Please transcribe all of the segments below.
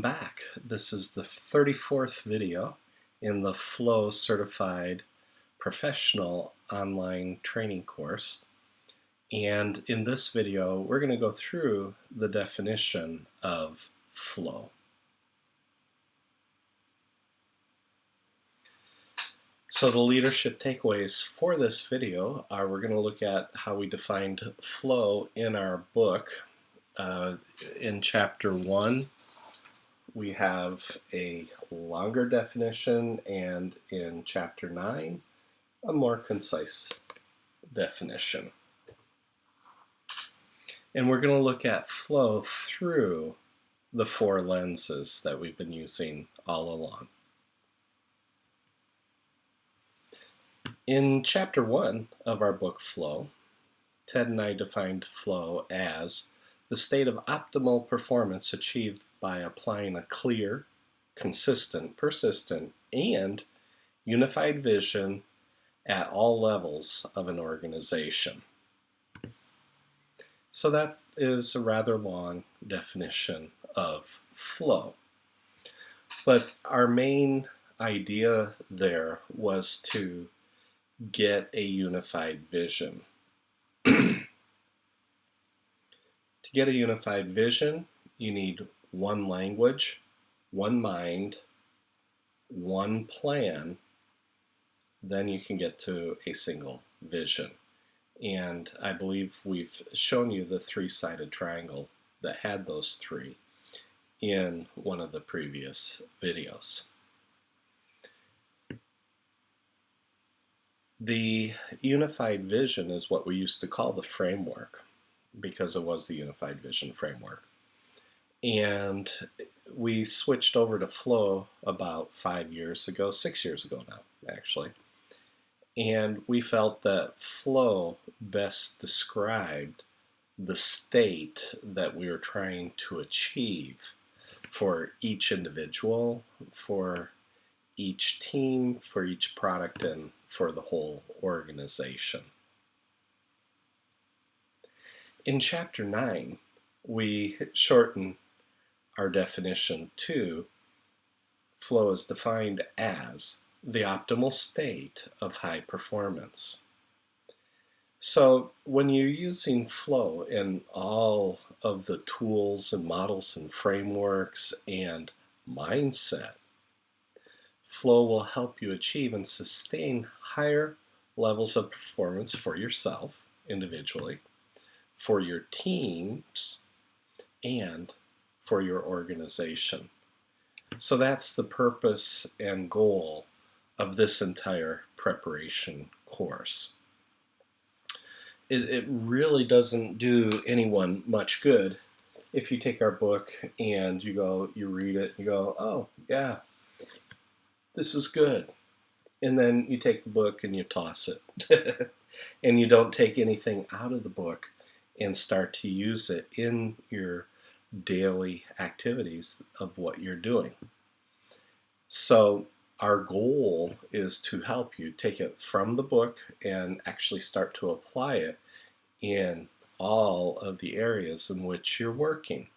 back. This is the 34th video in the Flow Certified Professional Online Training course. And in this video, we're going to go through the definition of flow. So the leadership takeaways for this video are we're going to look at how we defined flow in our book. In chapter 1, we have a longer definition, and in chapter 9, a more concise definition. And we're going to look at flow through the 4 lenses that we've been using all along. In chapter 1 of our book, Flow, Ted and I defined flow as the state of optimal performance achieved by applying a clear, consistent, persistent, and unified vision at all levels of an organization. So that is a rather long definition of flow. But our main idea there was to get a unified vision. To get a unified vision, you need one language, one mind, one plan, then you can get to a single vision. And I believe we've shown you the 3-sided triangle that had those 3 in one of the previous videos. The unified vision is what we used to call the framework, because it was the unified vision framework. And we switched over to flow about 5 years ago, 6 years ago now, actually. And we felt that flow best described the state that we were trying to achieve for each individual, for each team, for each product, and for the whole organization. In chapter 9, we shorten our definition to flow is defined as the optimal state of high performance. So when you're using flow in all of the tools and models and frameworks and mindset, flow will help you achieve and sustain higher levels of performance for yourself individually, for your teams, and for your organization. So that's the purpose and goal of this entire preparation course. It really doesn't do anyone much good if you take our book and you read it, you go, oh yeah, this is good. And then you take the book and you toss it. And you don't take anything out of the book and start to use it in your daily activities of what you're doing. So our goal is to help you take it from the book and actually start to apply it in all of the areas in which you're working.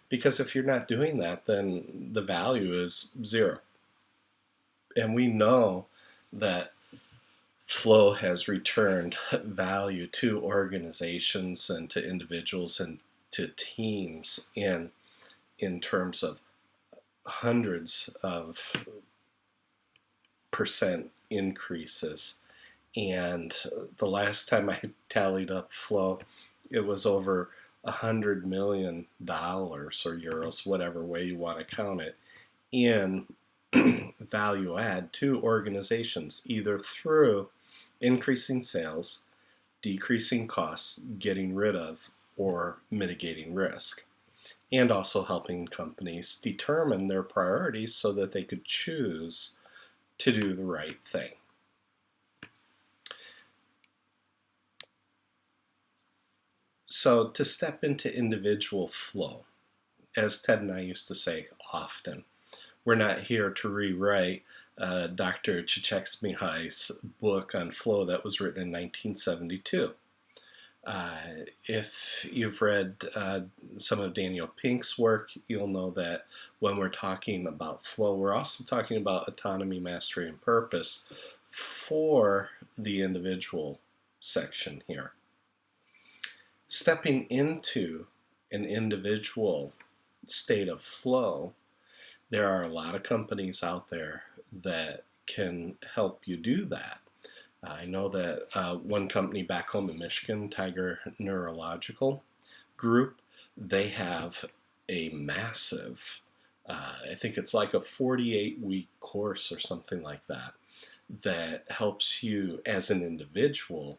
Because if you're not doing that, then the value is 0. And we know that flow has returned value to organizations and to individuals and to teams in terms of hundreds of % increases. And the last time I tallied up flow, it was over $100 million or euros, whatever way you want to count it, in value add to organizations, either through increasing sales, decreasing costs, getting rid of, or mitigating risk, and also helping companies determine their priorities so that they could choose to do the right thing. So to step into individual flow, as Ted and I used to say often, we're not here to rewrite Dr. Csikszentmihalyi's book on flow that was written in 1972. If you've read some of Daniel Pink's work, you'll know that when we're talking about flow, we're also talking about autonomy, mastery, and purpose for the individual section here. Stepping into an individual state of flow, there are a lot of companies out there that can help you do that. I know that one company back home in Michigan, Tiger Neurological Group, they have a massive, I think it's like a 48-week course or something like that, that helps you as an individual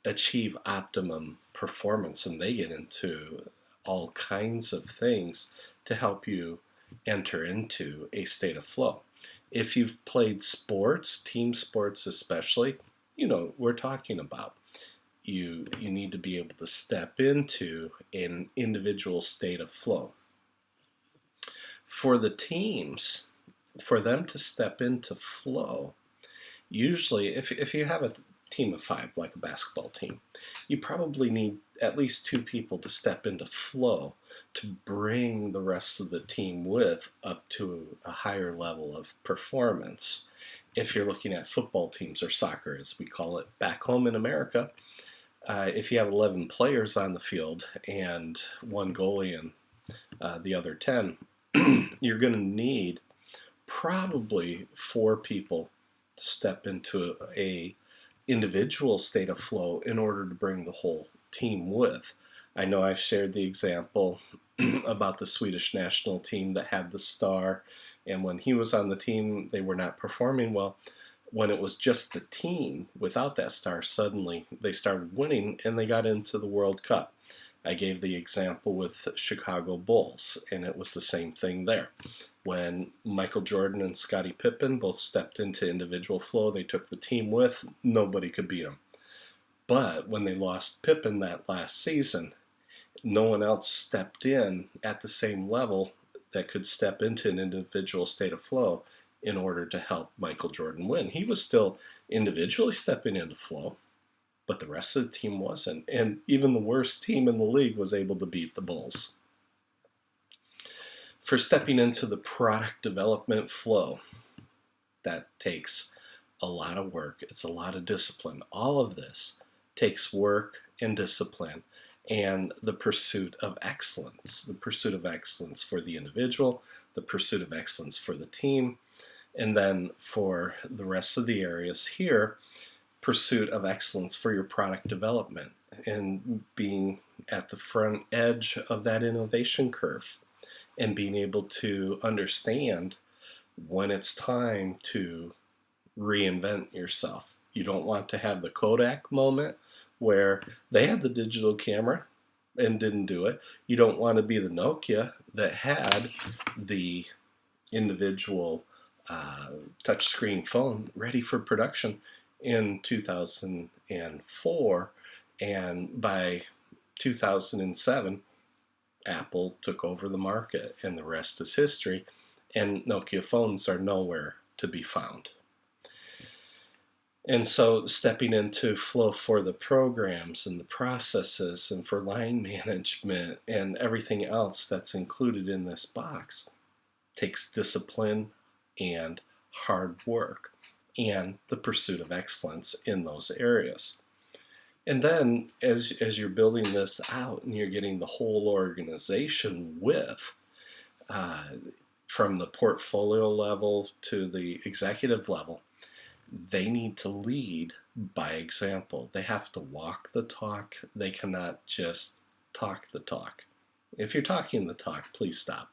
achieve optimum performance. And they get into all kinds of things to help you enter into a state of flow. If you've played sports, team sports especially, you know what we're talking about. You need to be able to step into an individual state of flow. For the teams, for them to step into flow, usually if you have a team of 5, like a basketball team, you probably need at least 2 people to step into flow to bring the rest of the team with up to a higher level of performance. If you're looking at football teams, or soccer as we call it back home in America, if you have 11 players on the field and one goalie and the other 10, you're going to need probably 4 people to step into a individual state of flow in order to bring the whole team with. I know I've shared the example about the Swedish national team that had the star, and when he was on the team, they were not performing well. When it was just the team without that star, suddenly they started winning and they got into the World Cup. I gave the example with Chicago Bulls, and it was the same thing there. When Michael Jordan and Scottie Pippen both stepped into individual flow, they took the team with, nobody could beat them. But when they lost Pippen that last season, no one else stepped in at the same level that could step into an individual state of flow in order to help Michael Jordan win. He was still individually stepping into flow, but the rest of the team wasn't. And even the worst team in the league was able to beat the Bulls. For stepping into the product development flow, that takes a lot of work. It's a lot of discipline. All of this takes work and discipline and the pursuit of excellence. The pursuit of excellence for the individual, the pursuit of excellence for the team, and then for the rest of the areas here, pursuit of excellence for your product development and being at the front edge of that innovation curve and being able to understand when it's time to reinvent yourself. You don't want to have the Kodak moment where they had the digital camera and didn't do it. You don't want to be the Nokia that had the individual touchscreen phone ready for production in 2004, and by 2007 Apple took over the market, and the rest is history, and Nokia phones are nowhere to be found. And so stepping into flow for the programs and the processes and for line management and everything else that's included in this box takes discipline and hard work and the pursuit of excellence in those areas. And then as you're building this out and you're getting the whole organization with, from the portfolio level to the executive level, they need to lead by example. They have to walk the talk. They cannot just talk the talk. If you're talking the talk, please stop.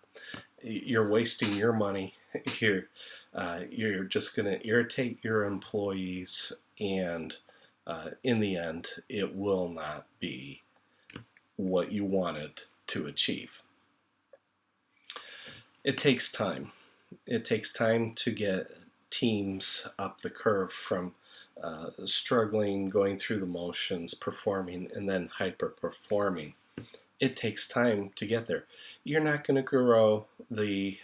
You're wasting your money. You're just going to irritate your employees, and in the end, it will not be what you wanted to achieve. It takes time. It takes time to get teams up the curve from struggling, going through the motions, performing, and then hyper-performing. It takes time to get there. You're not going to grow the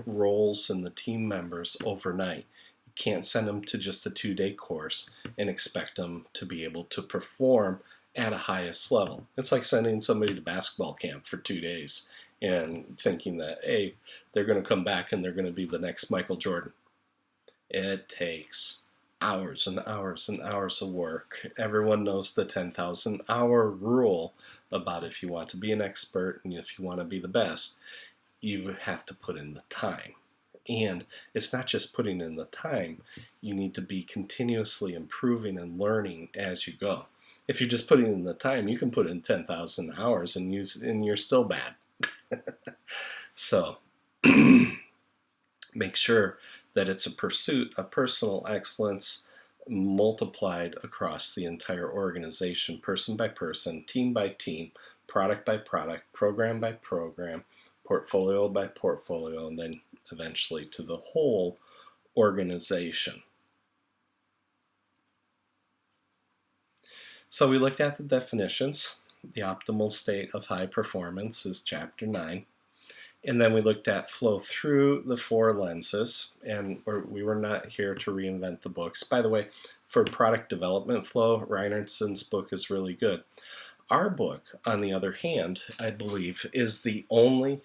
roles and the team members overnight. You can't send them to just a 2-day course and expect them to be able to perform at a highest level. It's like sending somebody to basketball camp for 2 days and thinking that, hey, they're going to come back and they're going to be the next Michael Jordan. It takes hours and hours and hours of work. Everyone knows the 10,000 hour rule about if you want to be an expert and if you want to be the best, you have to put in the time. And it's not just putting in the time, you need to be continuously improving and learning as you go. If you're just putting in the time, you can put in 10,000 hours and you're still bad. So make sure that it's a pursuit of personal excellence multiplied across the entire organization, person by person, team by team, product by product, program by program, portfolio by portfolio, and then eventually to the whole organization. So we looked at the definitions. The optimal state of high performance is chapter 9. And then we looked at flow through the 4 lenses, and we were not here to reinvent the books. By the way, for product development flow, Reinertson's book is really good. Our book, on the other hand, I believe, is the only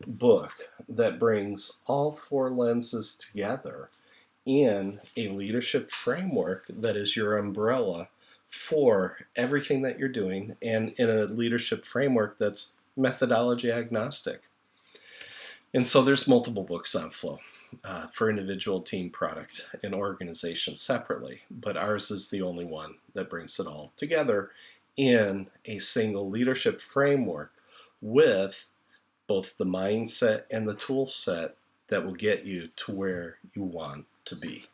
book that brings all 4 lenses together in a leadership framework that is your umbrella for everything that you're doing, and in a leadership framework that's methodology agnostic. And so there's multiple books on flow for individual, team, product, and organization separately, but ours is the only one that brings it all together in a single leadership framework with both the mindset and the tool set that will get you to where you want to be.